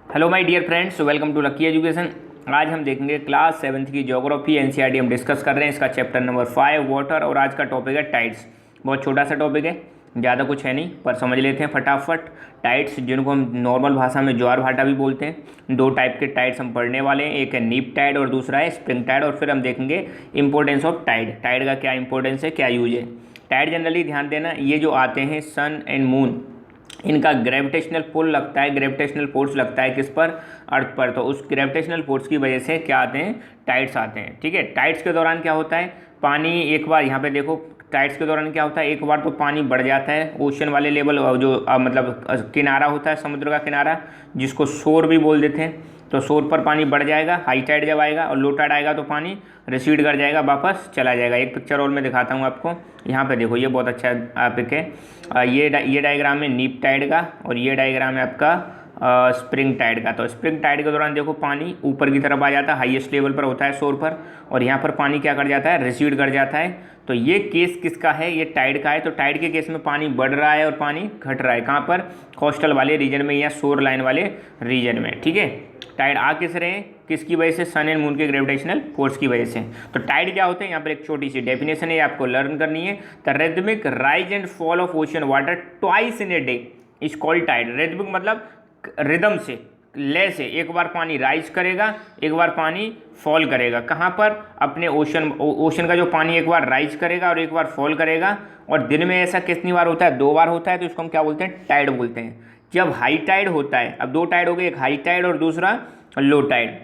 Hello my dear friends, welcome to lucky education. आज हम देखेंगे क्लास 7th की ज्योग्राफी एनसीईआरटी हम डिस्कस कर रहे हैं। इसका चैप्टर नंबर 5 वाटर, और आज का टॉपिक है टाइड्स। बहुत छोटा सा टॉपिक है, ज़्यादा कुछ है नहीं, पर समझ लेते हैं फटाफट। टाइड्स जिनको हम नॉर्मल भाषा में ज्वार भाटा भी बोलते हैं, दो टाइप के टाइड्स हम पढ़ने वाले हैं। एक है नीप टाइड और दूसरा है स्प्रिंग टाइड। और फिर हम देखेंगे इंपॉर्टेंस ऑफ टाइड, टाइड का क्या इंपॉर्टेंस है, क्या यूज है। टाइड जनरली ध्यान देना, ये जो आते हैं सन एंड मून, इनका ग्रेविटेशनल पुल लगता है, ग्रेविटेशनल फोर्स लगता है किस पर, अर्थ पर। तो उस ग्रेविटेशनल फोर्स की वजह से क्या आते हैं, टाइड्स आते हैं। ठीक है, टाइड्स के दौरान क्या होता है, पानी एक बार यहाँ पे देखो, टाइड्स के दौरान क्या होता है, एक बार तो पानी बढ़ जाता है ओशन वाले लेवल, जो मतलब किनारा होता है समुद्र का किनारा, जिसको शोर भी बोल देते हैं। तो शोर पर पानी बढ़ जाएगा, हाई टाइड जब आएगा, और लो टाइड आएगा तो पानी रिसीड कर जाएगा, वापस चला जाएगा। एक पिक्चर और मैं दिखाता हूँ आपको, यहाँ पे देखो, ये बहुत अच्छा पिक है। ये डायग्राम है नीप टाइड का, और ये डायग्राम है आपका स्प्रिंग टाइड का। तो स्प्रिंग टाइड के दौरान देखो पानी ऊपर की तरफ आ जाता है, हाईएस्ट लेवल पर होता है शोर पर, और यहाँ पर पानी क्या कर जाता है, रिसीड कर जाता है। तो ये केस किसका है, ये टाइड का है। तो टाइड के केस में पानी बढ़ रहा है और पानी घट रहा है, कहाँ पर, कोस्टल वाले रीजन में या शोर लाइन वाले रीजन में। ठीक है, टाइड आ किस रहे हैं, किसकी वजह से, सन एंड मून के ग्रेविटेशनल फोर्स की वजह से। तो टाइड क्या होते हैं, यहाँ पर एक छोटी सी डेफिनेशन है, आपको लर्न करनी है। The rhythmic rise and fall of ocean water twice in a day is called tide. Rhythmic मतलब रिदम से, ले से, एक बार पानी राइज करेगा, एक बार पानी फॉल करेगा। कहाँ पर, अपने ओशन का जो पानी एक बार राइज करेगा और एक बार फॉल करेगा। और दिन में ऐसा कितनी बार होता है, 2 बार होता है। तो इसको हम क्या बोलते हैं, टाइड बोलते हैं। जब हाई टाइड होता है, अब 2 टाइड हो गए, एक हाई टाइड और दूसरा लो टाइड।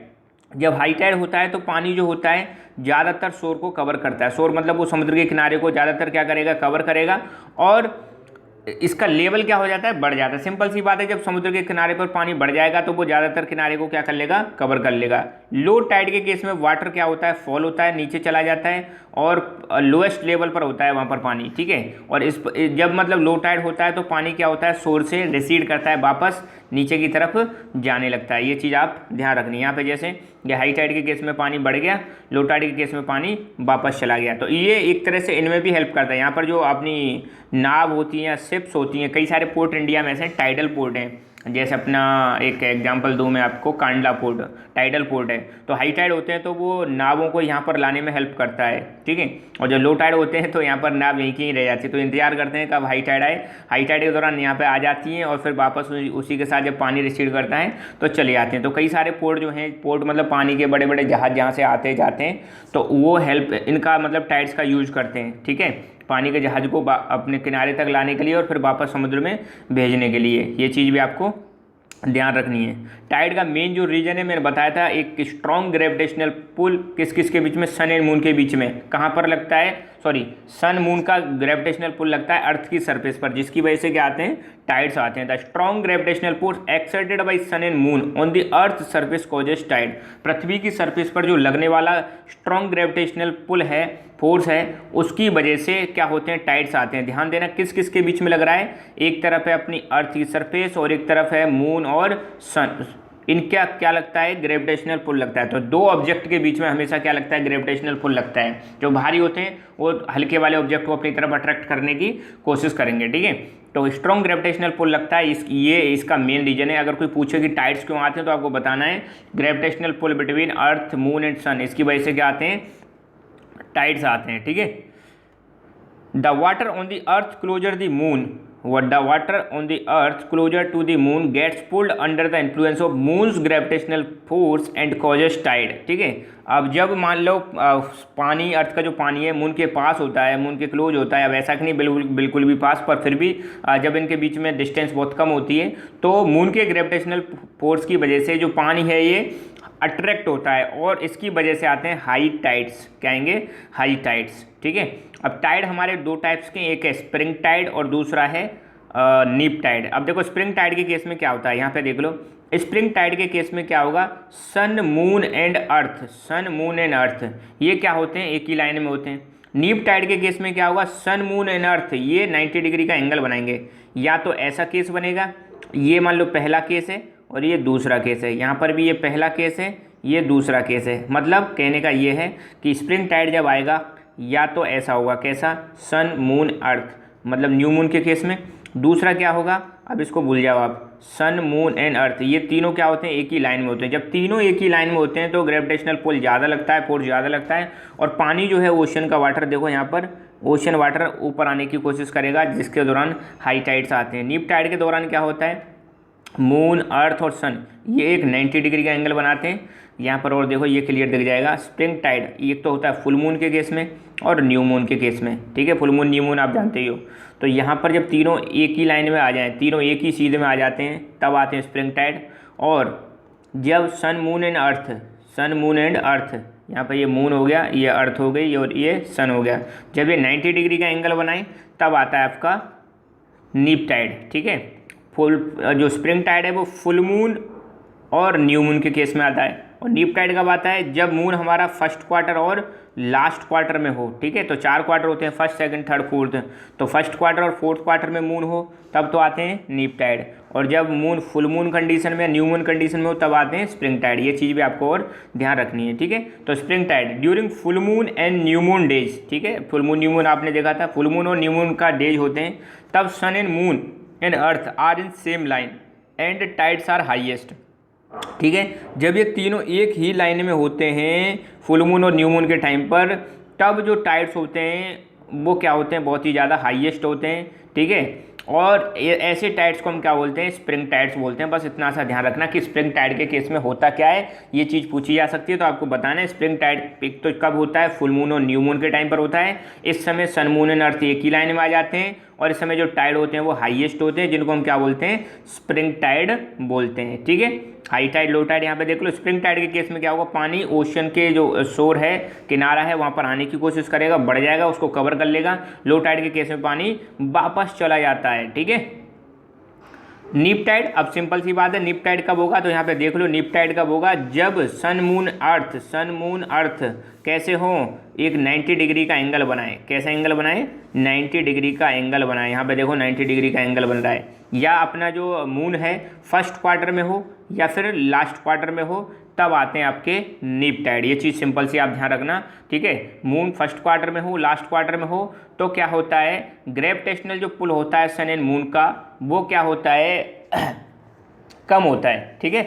जब हाई टाइड होता है तो पानी जो होता है ज़्यादातर शोर को कवर करता है। शोर मतलब वो समुद्र के किनारे को ज़्यादातर क्या करेगा, कवर करेगा, और इसका लेवल क्या हो जाता है, बढ़ जाता है। सिंपल सी बात है, जब समुद्र के किनारे पर पानी बढ़ जाएगा तो वो ज़्यादातर किनारे को क्या कर लेगा, कवर कर लेगा। लो टाइड के केस में वाटर क्या होता है, फॉल होता है, नीचे चला जाता है, और लोएस्ट लेवल पर होता है वहाँ पर पानी। ठीक है, और इस जब मतलब लो टाइड होता है तो पानी क्या होता है, शोर से रिसीड करता है, वापस नीचे की तरफ जाने लगता है। ये चीज़ आप ध्यान रखनी है। यहाँ पे जैसे ये हाई टाइड के केस में पानी बढ़ गया, लो टाइड के केस में पानी वापस चला गया। तो ये एक तरह से इनमें भी हेल्प करता है। यहाँ पर जो अपनी नाव होती हैं, शिप्स होती हैं, कई सारे पोर्ट इंडिया में ऐसे टाइडल पोर्ट हैं। जैसे अपना एक एग्जांपल दूं मैं आपको, कांडला पोर्ट टाइडल पोर्ट है। तो हाई टाइड होते हैं तो वो नावों को यहाँ पर लाने में हेल्प करता है। ठीक है, और जो लो टाइड होते हैं तो यहाँ पर नाव यहीं की ही रह जाती है। तो इंतजार करते हैं कब हाई टाइड आए, हाई टाइड के दौरान यहाँ पे आ जाती हैं, और फिर वापस उसी के साथ जब पानी रिसीड करता है तो चले जाते हैं। तो कई सारे पोर्ट जो हैं, पोर्ट मतलब पानी के बड़े बड़े जहाज जहाँ से आते जाते हैं, तो वो हेल्प इनका मतलब टाइड्स का यूज करते हैं। ठीक है, पानी के जहाज को अपने किनारे तक लाने के लिए और फिर वापस समुद्र में भेजने के लिए। ये चीज़ भी आपको ध्यान रखनी है। टाइड का मेन जो रीजन है, मैंने बताया था, एक स्ट्रॉन्ग ग्रेविटेशनल पुल किस किस के बीच में, सन एंड मून के बीच में। कहाँ पर लगता है, सॉरी, सन मून का ग्रेविटेशनल पुल लगता है अर्थ की सरफेस पर, जिसकी वजह से क्या आते हैं, टाइड्स आते हैं। The strong gravitational force exerted by sun and moon on the earth surface causes tide. पृथ्वी की सरफेस पर जो लगने वाला स्ट्रॉन्ग ग्रेविटेशनल पुल है, फोर्स है, उसकी वजह से क्या होते हैं, टाइड्स आते हैं। ध्यान देना किस किस के बीच में लग रहा है, एक तरफ है अपनी अर्थ की सरफेस और एक तरफ है मून और सन। इनका क्या लगता है, ग्रेविटेशनल पुल लगता है। तो 2 ऑब्जेक्ट के बीच में हमेशा क्या लगता है, ग्रेविटेशनल पुल लगता है। जो भारी होते हैं वो हल्के वाले ऑब्जेक्ट को अपनी तरफ अट्रैक्ट करने की कोशिश करेंगे। ठीक है, तो स्ट्रॉन्ग ग्रेविटेशनल पुल लगता है, ये इसका मेन रीजन है। अगर कोई पूछे कि टाइड्स क्यों आते हैं तो आपको बताना है gravitational pull between earth, moon and sun, इसकी वजह से क्या आते हैं, टाइड्स आते हैं। ठीक है, the water on the earth closer the moon, the water on the earth closer to the moon gets pulled under the influence of moon's gravitational force and causes tide। ठीक है, अब जब मान लो पानी, अर्थ का जो पानी है मून के पास होता है, मून के क्लोज होता है, अब ऐसा कि नहीं बिल्कुल भी पास, पर फिर भी जब इनके बीच में डिस्टेंस बहुत कम होती है तो मून के ग्रेविटेशनल फोर्स की वजह से जो पानी है ये अट्रैक्ट होता है, और इसकी वजह से आते हैं हाई टाइड्स। क्या आएंगे, हाई टाइड्स। ठीक है, अब टाइड हमारे 2 टाइप्स के, एक है स्प्रिंग टाइड और दूसरा है नीप टाइड। अब देखो स्प्रिंग टाइड के केस में क्या होता है, यहाँ पे देख लो, स्प्रिंग टाइड के केस में क्या होगा, sun moon and earth, sun moon and earth ये क्या होते हैं, एक ही लाइन में होते हैं। नीप टाइड के केस में क्या होगा, सन मून एंड अर्थ ये 90 डिग्री का एंगल बनाएंगे। या तो ऐसा केस बनेगा, ये मान लो पहला केस है और ये दूसरा केस है, यहाँ पर भी ये पहला केस है, ये दूसरा केस है। मतलब कहने का ये है कि स्प्रिंग टाइड जब आएगा या तो ऐसा होगा, कैसा, सन मून अर्थ, मतलब न्यू मून के केस में। दूसरा क्या होगा, अब इसको भूल जाओ आप। सन, मून एंड अर्थ, ये तीनों क्या होते हैं, एक ही लाइन में होते हैं। जब तीनों एक ही लाइन में होते हैं तो ग्रेविटेशनल पुल ज़्यादा लगता है, फोर्स ज़्यादा लगता है। और पानी जो है ओशन का वाटर, देखो यहाँ पर ओशन वाटर ऊपर आने की कोशिश करेगा, जिसके दौरान हाई टाइड्स आते हैं। नीप टाइड के दौरान क्या होता है, मून, अर्थ और सन ये एक 90 डिग्री का एंगल बनाते हैं यहाँ पर। और देखो ये क्लियर दिख जाएगा। स्प्रिंग टाइड एक तो होता है फुल मून के केस में और न्यू मून के केस में, ठीक है। फुल मून, न्यू मून आप जानते ही हो। तो यहाँ पर जब तीनों एक ही लाइन में आ जाएं, तीनों एक ही सीधे में आ जाते हैं, तब आते हैं स्प्रिंग टाइड। और जब sun, moon and earth, sun, moon and earth, यहाँ पर ये मून हो गया, ये अर्थ हो गई और ये सन हो गया, जब ये 90 डिग्री का एंगल बनाए तब आता है आपका नीप टाइड, ठीक है। फुल जो स्प्रिंग टाइड है वो फुल मून और न्यू मून के केस में आता है। और नीप टाइड कब आता है, जब मून हमारा फर्स्ट क्वार्टर और लास्ट क्वार्टर में हो, ठीक है। तो 4 क्वार्टर होते हैं, फर्स्ट, सेकंड, थर्ड, फोर्थ। तो फर्स्ट क्वार्टर और फोर्थ क्वार्टर में मून हो तब तो आते हैं नीप टाइड। और जब मून फुल मून कंडीशन में, न्यू मून कंडीशन में हो तब आते हैं स्प्रिंग टाइड। ये चीज़ भी आपको और ध्यान रखनी है, ठीक है। तो spring tide during full moon and new moon days, ठीक है। फुल मून, न्यू मून आपने देखा था, फुल मून और न्यू मून का डेज होते हैं, तब sun and moon and earth are in same line and tides are highest, ठीक है। जब ये तीनों एक ही लाइन में होते हैं फुल मून और न्यू मून के टाइम पर, तब जो टाइड्स होते हैं वो क्या होते हैं, बहुत ही ज़्यादा हाईएस्ट होते हैं, ठीक है। और ऐसे टाइड्स को हम क्या बोलते हैं, स्प्रिंग टाइड्स बोलते हैं। बस इतना सा ध्यान रखना कि स्प्रिंग टाइड के केस में होता क्या है, ये चीज़ पूछी जा सकती है, तो आपको बताना है। स्प्रिंग टाइड एक तो कब होता है, फुल मून और न्यू मून के टाइम पर होता है। इस समय सन, मून एंड अर्थ एक ही लाइन में आ जाते हैं और इस समय जो टाइड होते हैं वो हाईएस्ट होते हैं, जिनको हम क्या बोलते हैं, स्प्रिंग टाइड बोलते हैं, ठीक है। हाई टाइड, लो टाइड यहाँ पे देख लो। स्प्रिंग टाइड के केस में क्या होगा, पानी ओशन के जो शोर है, किनारा है, वहाँ पर आने की कोशिश करेगा, बढ़ जाएगा, उसको कवर कर लेगा। लो टाइड के केस में पानी वापस चला जाता है, ठीक है। नीप टाइड, अब सिंपल सी बात है, नीप टाइड कब होगा, तो यहाँ पे देख लो नीप टाइड कब होगा, जब सन, मून, अर्थ, सन, मून, अर्थ कैसे हो, एक 90 डिग्री का एंगल बनाए। कैसा एंगल बनाए, 90 डिग्री का एंगल बनाए। यहाँ पे देखो 90 डिग्री का एंगल बन रहा है। या अपना जो मून है फर्स्ट क्वार्टर में हो या फिर लास्ट क्वार्टर में हो, तब आते हैं आपके नीप टाइड। ये चीज़ सिंपल सी आप ध्यान रखना, ठीक है। मून फर्स्ट क्वार्टर में हो, लास्ट क्वार्टर में हो, तो क्या होता है, ग्रेविटेशनल जो पुल होता है सन एंड मून का, वो क्या होता है कम होता है, ठीक है।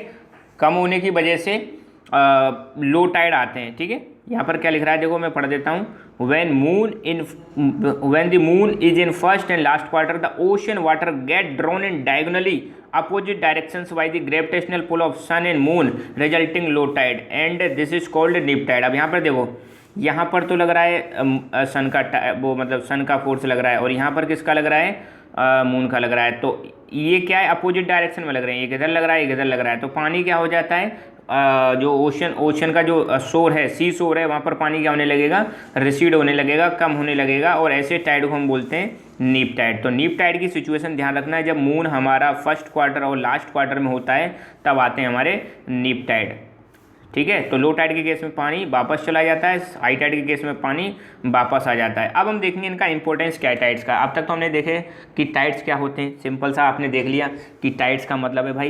कम होने की वजह से लो टाइड आते हैं, ठीक है। यहाँ पर क्या लिख रहा है, देखो मैं पढ़ देता हूँ। when the moon is in first and last quarter, the ocean water get drawn in diagonally opposite directions by the gravitational pull of sun and moon, resulting low tide, and this is called neap tide। अब यहाँ पर देखो, यहाँ पर तो लग रहा है सन का वो मतलब सन का फोर्स लग रहा है, और यहाँ पर किसका लग रहा है, मून का लग रहा है। तो ये क्या है, अपोजिट डायरेक्शन में लग रहे हैं, एक इधर लग रहा है, एक इधर लग रहा है। तो पानी क्या हो जाता है, जो ओशन का जो शोर है, सी शोर है, वहाँ पर पानी क्या होने लगेगा, रिसीड होने लगेगा, कम होने लगेगा, और ऐसे टाइड को हम बोलते हैं नीप टाइड। तो नीप टाइड की सिचुएशन ध्यान रखना है, जब मून हमारा फर्स्ट क्वार्टर और लास्ट क्वार्टर में होता है तब आते हैं हमारे नीप टाइड, ठीक है। तो लो टाइड के केस में पानी वापस चला जाता है, हाई टाइड के केस में पानी वापस आ जाता है। अब हम देखेंगे इनका इंपॉर्टेंस क्या है टाइड्स का। अब तक तो हमने देखे कि टाइड्स क्या होते हैं, सिंपल सा आपने देख लिया कि टाइड्स का मतलब है भाई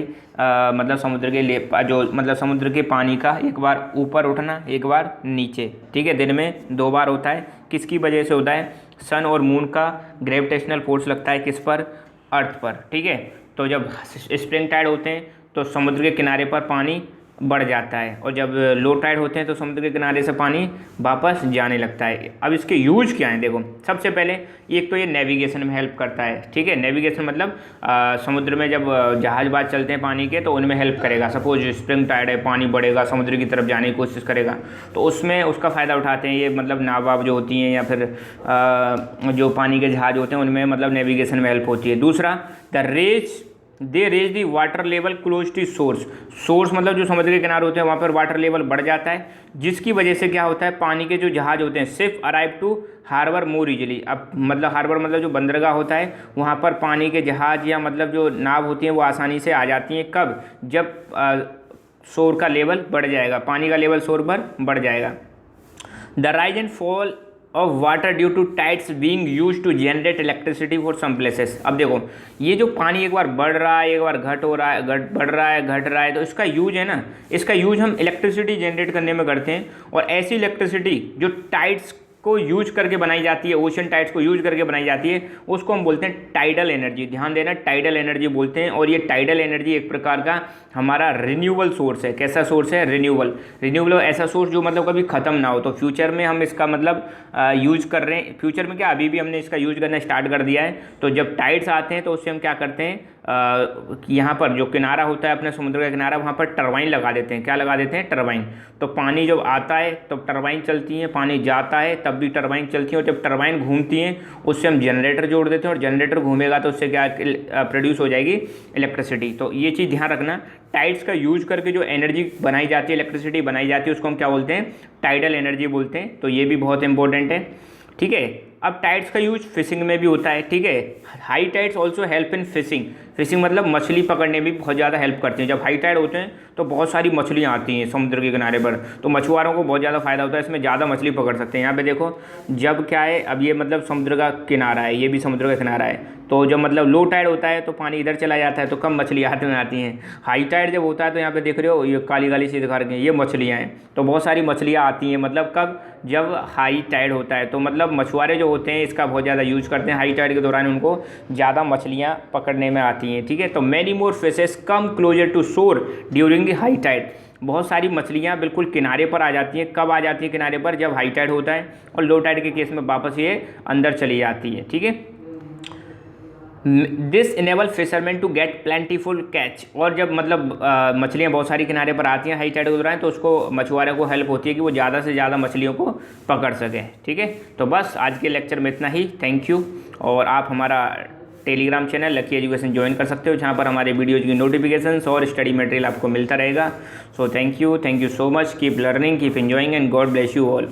मतलब समुद्र के जो मतलब समुद्र के पानी का एक बार ऊपर उठना, एक बार नीचे, ठीक है। दिन में 2 बार होता है। किसकी वजह से होता है, सन और मून का ग्रेविटेशनल फोर्स लगता है किस पर, अर्थ पर, ठीक है। तो जब स्प्रिंग टाइड होते हैं तो समुद्र के किनारे पर पानी बढ़ जाता है, और जब लो टाइड होते हैं तो समुद्र के किनारे से पानी वापस जाने लगता है। अब इसके यूज क्या हैं, देखो सबसे पहले एक तो ये नेविगेशन में हेल्प करता है, ठीक है। नेविगेशन मतलब समुद्र में जब जहाज़बाज चलते हैं पानी के, तो उनमें हेल्प करेगा। सपोज स्प्रिंग टाइड है, पानी बढ़ेगा, समुद्र की तरफ जाने की कोशिश करेगा, तो उसमें उसका फ़ायदा उठाते हैं ये मतलब नाव वाव जो होती हैं, या फिर जो पानी के जहाज़ होते हैं, उनमें मतलब नेविगेशन में हेल्प होती है। दूसरा, they raise the water level close to source मतलब जो समुद्र के किनारे होते हैं वहाँ पर वाटर लेवल बढ़ जाता है, जिसकी वजह से क्या होता है, पानी के जो जहाज़ होते हैं सिर्फ arrive to harbour more easily. अब मतलब हार्बर मतलब जो बंदरगाह होता है, वहाँ पर पानी के जहाज़ या मतलब जो नाव होती हैं वो आसानी से आ जाती हैं। कब, जब शोर का लेवल बढ़ जाएगा, पानी का लेवल शोर पर बढ़ जाएगा। The rise and fall of water due to tides being used to generate electricity for some places. अब देखो ये जो पानी एक बार बढ़ रहा है, एक बार घट हो रहा है, बढ़ रहा है, घट रहा है, तो इसका यूज है ना, इसका यूज हम इलेक्ट्रिसिटी जनरेट करने में करते हैं। और ऐसी इलेक्ट्रिसिटी जो टाइड्स को यूज करके बनाई जाती है, ओशन टाइड्स को यूज करके बनाई जाती है, उसको हम बोलते हैं टाइडल एनर्जी। ध्यान देना, टाइडल एनर्जी बोलते हैं। और ये टाइडल एनर्जी एक प्रकार का हमारा रिन्यूएबल सोर्स है। कैसा सोर्स है? रिन्यूएबल ऐसा सोर्स जो मतलब कभी ख़त्म ना हो। तो फ्यूचर में हम इसका मतलब यूज कर रहे हैं। फ्यूचर में क्या, अभी भी हमने इसका यूज करना स्टार्ट कर दिया है। तो जब टाइड्स आते हैं तो उससे हम क्या करते हैं, यहाँ पर जो किनारा होता है अपने समुद्र का किनारा, वहाँ पर टरबाइन लगा देते हैं। क्या लगा देते हैं? टरबाइन। तो पानी जब आता है तब टरबाइन चलती है, पानी जाता है तब भी टरबाइन चलती है, और जब टरबाइन घूमती हैं उससे हम जनरेटर जोड़ देते हैं, और जनरेटर घूमेगा तो उससे क्या प्रोड्यूस हो जाएगी? इलेक्ट्रिसिटी। तो ये चीज़ ध्यान रखना, टाइड्स का यूज करके जो एनर्जी बनाई जाती है, इलेक्ट्रिसिटी बनाई जाती है, उसको हम क्या बोलते हैं? टाइडल एनर्जी बोलते हैं। तो ये भी बहुत इंपॉर्टेंट है, ठीक है। अब टाइड्स का यूज फिशिंग में भी होता है, ठीक है। High tides also help in fishing. Fishing मतलब मछली पकड़ने में भी बहुत ज़्यादा हेल्प करती हैं। जब हाई टाइड होते हैं तो बहुत सारी मछलियाँ आती हैं समुद्र के किनारे पर, तो मछुआरों को बहुत ज़्यादा फायदा होता है, इसमें ज़्यादा मछली पकड़ सकते हैं। यहाँ पे देखो, जब क्या है, अब ये मतलब समुद्र का किनारा है, ये भी समुद्र का किनारा है, तो जब मतलब लो टाइड होता है तो पानी इधर चला जाता है, तो कम मछलियाँ हाथ में आती हैं। हाई टाइड जब होता है तो यहाँ पे देख रहे हो, ये काली काली सी दिखा रही हैं, ये मछलियाँ हैं। तो बहुत सारी मछलियाँ आती हैं, मतलब कब? जब हाई टाइड होता है। तो मतलब मछुआरे जो होते हैं इसका बहुत ज़्यादा यूज करते हैं। हाई टाइड के दौरान उनको ज़्यादा मछलियाँ पकड़ने में आती हैं, ठीक है। तो many more fishes come closer to shore during the high tide. बहुत सारी मछलियाँ बिल्कुल किनारे पर आ जाती हैं। कब आ जाती है किनारे पर? जब हाई टाइड होता है, और लो टाइड के केस में वापस ये अंदर चली जाती है, ठीक है। This enable fisherman to get plentiful catch. और जब मतलब मछलियाँ बहुत सारी किनारे पर आती हैं हाई टाइड के दौरान, तो उसको मछुआरे को हेल्प होती है कि वो ज़्यादा से ज़्यादा मछलियों को पकड़ सके, ठीक है। तो बस आज के लेक्चर में इतना ही। Thank you. और आप हमारा Telegram channel lucky education join कर सकते हो, जहाँ पर हमारे वीडियोज़ की नोटिफिकेशंस और स्टडी मटेरियल आपको मिलता रहेगा। So thank you so much. Keep learning, keep enjoying, and God bless you all.